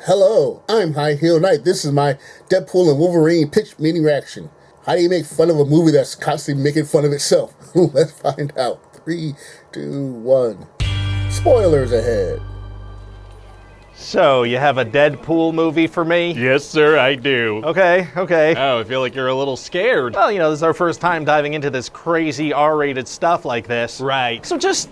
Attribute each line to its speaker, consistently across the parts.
Speaker 1: Hello, I'm High Heel Knight. This is my Deadpool and Wolverine pitch meeting reaction. How do you make fun of a movie that's constantly making fun of itself? Let's find out. 3, 2, 1. Spoilers ahead.
Speaker 2: So, you have a Deadpool movie for me?
Speaker 3: Yes, sir, I do.
Speaker 2: Okay.
Speaker 3: Oh, I feel like you're a little scared.
Speaker 2: Well, this is our first time diving into this crazy R-rated stuff like this.
Speaker 3: Right.
Speaker 2: So just,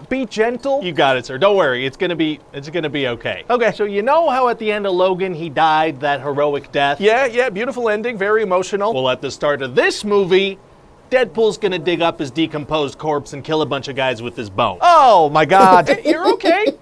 Speaker 2: be gentle.
Speaker 3: You got it, sir. Don't worry. It's gonna be okay.
Speaker 2: Okay, so you know how at the end of Logan he died that heroic death?
Speaker 3: Yeah, beautiful ending, very emotional.
Speaker 2: Well, at the start of this movie, Deadpool's gonna dig up his decomposed corpse and kill a bunch of guys with his bone. Oh my god.
Speaker 3: You're okay.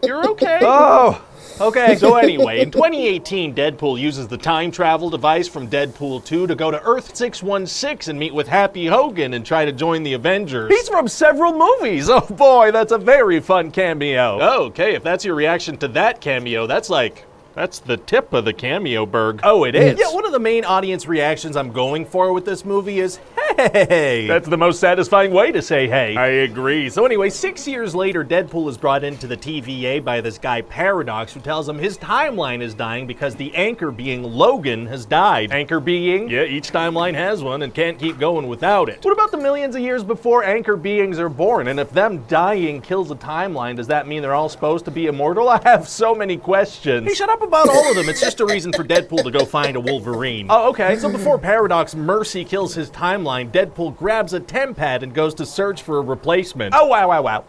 Speaker 2: Oh, okay. So anyway, in 2018, Deadpool uses the time travel device from Deadpool 2 to go to Earth 616 and meet with Happy Hogan and try to join the Avengers.
Speaker 3: He's from several movies.
Speaker 2: Oh boy, that's a very fun cameo.
Speaker 3: Oh, okay, if that's your reaction to that cameo, that's the tip of the cameo berg. Oh, it is?
Speaker 2: Yeah, one of the main audience reactions I'm going for with this movie is, hey!
Speaker 3: That's the most satisfying way to say hey.
Speaker 2: I agree. So anyway, 6 years later, Deadpool is brought into the TVA by this guy Paradox, who tells him his timeline is dying because the anchor being Logan has died.
Speaker 3: Anchor being? Yeah, each timeline has one and can't keep going without it.
Speaker 2: What about the millions of years before anchor beings are born? And if them dying kills a timeline, does that mean they're all supposed to be immortal? I have so many questions.
Speaker 3: Hey, shut up about all of them. It's just a reason for Deadpool to go find a Wolverine.
Speaker 2: Oh, okay. So before Paradox Mercy kills his timeline, Deadpool grabs a TemPad and goes to search for a replacement.
Speaker 3: Oh, wow.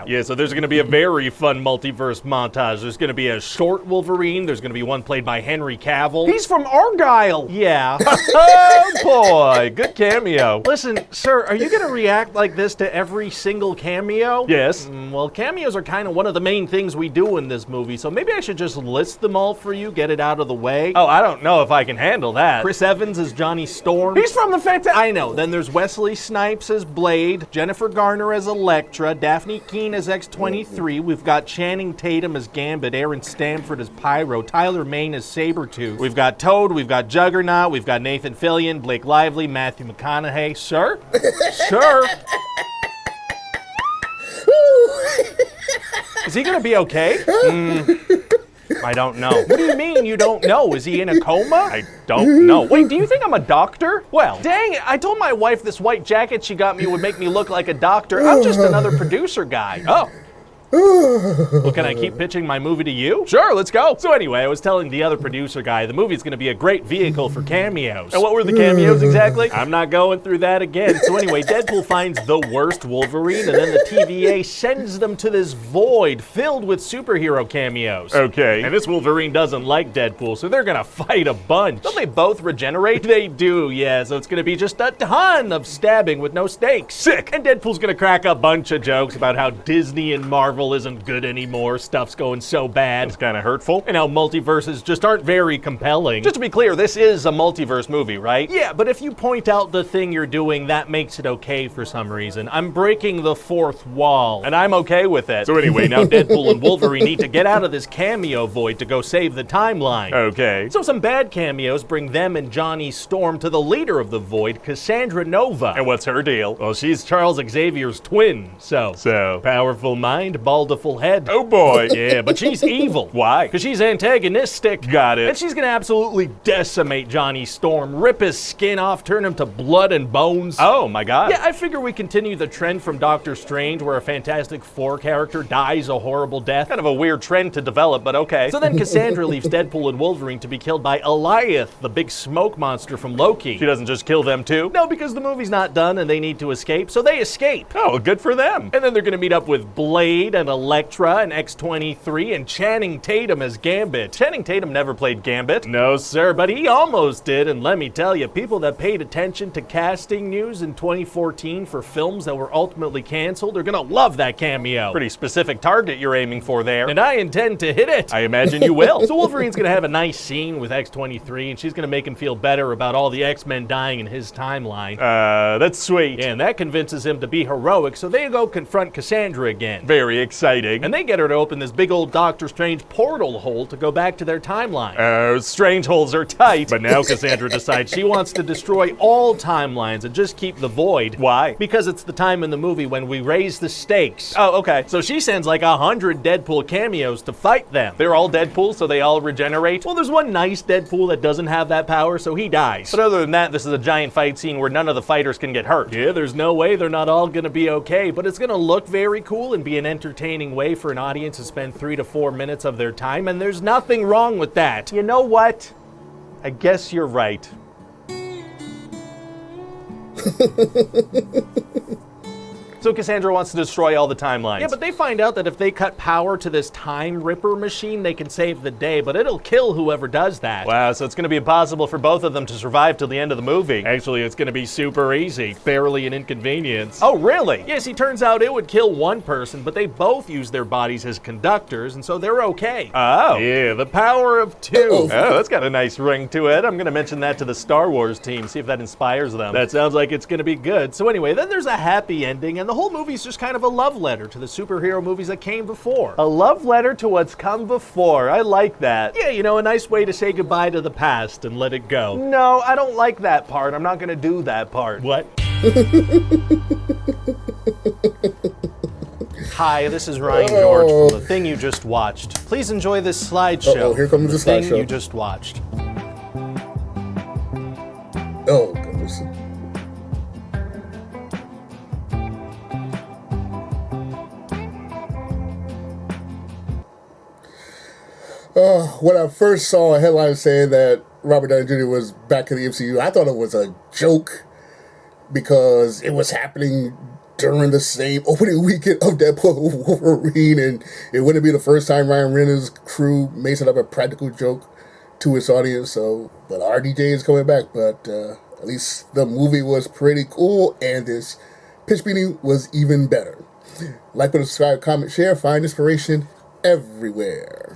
Speaker 3: Yeah, so there's going to be a very fun multiverse montage. There's going to be a short Wolverine. There's going to be one played by Henry Cavill.
Speaker 2: He's from Argyle.
Speaker 3: Yeah. Oh, boy. Good cameo.
Speaker 2: Listen, sir, are you going to react like this to every single cameo?
Speaker 3: Yes.
Speaker 2: Well, cameos are kind of one of the main things we do in this movie, so maybe I should just list them all for you, get it out of the way.
Speaker 3: Oh, I don't know if I can handle that.
Speaker 2: Chris Evans as Johnny Storm.
Speaker 3: He's from the Fantastic...
Speaker 2: I know. Then there's Wesley Snipes as Blade, Jennifer Garner as Elektra, Daphne Keane as X-23, we've got Channing Tatum as Gambit, Aaron Stamford as Pyro, Tyler Mane as Sabretooth. We've got Toad, we've got Juggernaut, we've got Nathan Fillion, Blake Lively, Matthew McConaughey. Sir? Sir? Is he gonna be okay? I don't know. What do you mean you don't know? Is he in a coma?
Speaker 3: I don't know.
Speaker 2: Wait, do you think I'm a doctor? Well, dang it, I told my wife this white jacket she got me would make me look like a doctor. I'm just another producer guy.
Speaker 3: Oh.
Speaker 2: Well, can I keep pitching my movie to you?
Speaker 3: Sure, let's go.
Speaker 2: So anyway, I was telling the other producer guy, the movie's gonna be a great vehicle for cameos.
Speaker 3: And what were the cameos exactly?
Speaker 2: I'm not going through that again. So anyway, Deadpool finds the worst Wolverine, and then the TVA sends them to this void filled with superhero cameos.
Speaker 3: Okay.
Speaker 2: And this Wolverine doesn't like Deadpool, so they're gonna fight a bunch. Don't they both regenerate? They do, yeah. So it's gonna be just a ton of stabbing with no stakes.
Speaker 3: Sick.
Speaker 2: And Deadpool's gonna crack a bunch of jokes about how Disney and Marvel isn't good anymore, stuff's going so bad.
Speaker 3: It's kind of hurtful.
Speaker 2: And how multiverses just aren't very compelling. Just to be clear, this is a multiverse movie, right? Yeah, but if you point out the thing you're doing, that makes it okay for some reason. I'm breaking the fourth wall, and I'm okay with it.
Speaker 3: So anyway, now
Speaker 2: Deadpool and Wolverine need to get out of this cameo void to go save the timeline.
Speaker 3: Okay.
Speaker 2: So some bad cameos bring them and Johnny Storm to the leader of the void, Cassandra Nova.
Speaker 3: And what's her deal?
Speaker 2: Well, she's Charles Xavier's twin, so powerful mind, baldful head.
Speaker 3: Oh boy.
Speaker 2: Yeah, but she's evil.
Speaker 3: Why?
Speaker 2: Because she's antagonistic.
Speaker 3: Got it.
Speaker 2: And she's gonna absolutely decimate Johnny Storm, rip his skin off, turn him to blood and bones.
Speaker 3: Oh my god.
Speaker 2: Yeah, I figure we continue the trend from Doctor Strange where a Fantastic Four character dies a horrible death. Kind of a weird trend to develop, but okay. So then Cassandra leaves Deadpool and Wolverine to be killed by Eliath, the big smoke monster from Loki.
Speaker 3: She doesn't just kill them too?
Speaker 2: No, because the movie's not done and they need to escape, so they escape.
Speaker 3: Oh, good for them.
Speaker 2: And then they're gonna meet up with Blade and Elektra and X-23 and Channing Tatum as Gambit. Channing Tatum never played Gambit.
Speaker 3: No,
Speaker 2: Sir, but he almost did, and let me tell you, people that paid attention to casting news in 2014 for films that were ultimately canceled are gonna love that cameo.
Speaker 3: Pretty specific target you're aiming for there.
Speaker 2: And I intend to hit it.
Speaker 3: I imagine you will.
Speaker 2: So Wolverine's gonna have a nice scene with X-23, and she's gonna make him feel better about all the X-Men dying in his timeline.
Speaker 3: That's sweet.
Speaker 2: And that convinces him to be heroic, so they go confront Cassandra again.
Speaker 3: Very exciting. And they get her to open this big old Doctor Strange portal hole to go back to their timeline. Oh, strange holes are tight. But now Cassandra decides she wants to destroy all timelines and just keep the void. Why? Because it's the time in the movie when we raise the stakes. Oh, okay. So she sends like 100 Deadpool cameos to fight them. They're all Deadpool, so they all regenerate. Well, there's one nice Deadpool that doesn't have that power, so he dies. But other than that, this is a giant fight scene where none of the fighters can get hurt. Yeah, there's no way they're not all gonna be okay, but it's gonna look very cool and be an entertaining way for an audience to spend 3 to 4 minutes of their time, and there's nothing wrong with that. You know what? I guess you're right. So Cassandra wants to destroy all the timelines. Yeah, but they find out that if they cut power to this time ripper machine, they can save the day, but it'll kill whoever does that. Wow, so it's gonna be impossible for both of them to survive till the end of the movie. Actually, it's gonna be super easy. Barely an inconvenience. Oh, really? Yes, he turns out it would kill one person, but they both use their bodies as conductors, and so they're okay. Oh. Yeah, the power of 2. Oh, that's got a nice ring to it. I'm gonna mention that to the Star Wars team, see if that inspires them. That sounds like it's gonna be good. So anyway, then there's a happy ending, and the whole movie's just kind of a love letter to the superhero movies that came before. A love letter to what's come before. I like that. Yeah, you know, a nice way to say goodbye to the past and let it go. No, I don't like that part. I'm not gonna do that part. What? Hi, this is Ryan George from The Thing You Just Watched. Please enjoy this slideshow.
Speaker 1: Here comes the slideshow.
Speaker 3: Thing You Just Watched.
Speaker 1: Oh, goodness. When I first saw a headline saying that Robert Downey Jr. was back in the MCU, I thought it was a joke because it was happening during the same opening weekend of Deadpool Wolverine, and it wouldn't be the first time Ryan Reynolds' crew made it up a practical joke to its audience. So, but RDJ is coming back, but at least the movie was pretty cool, and this pitch meeting was even better. Like, subscribe, comment, share, find inspiration everywhere.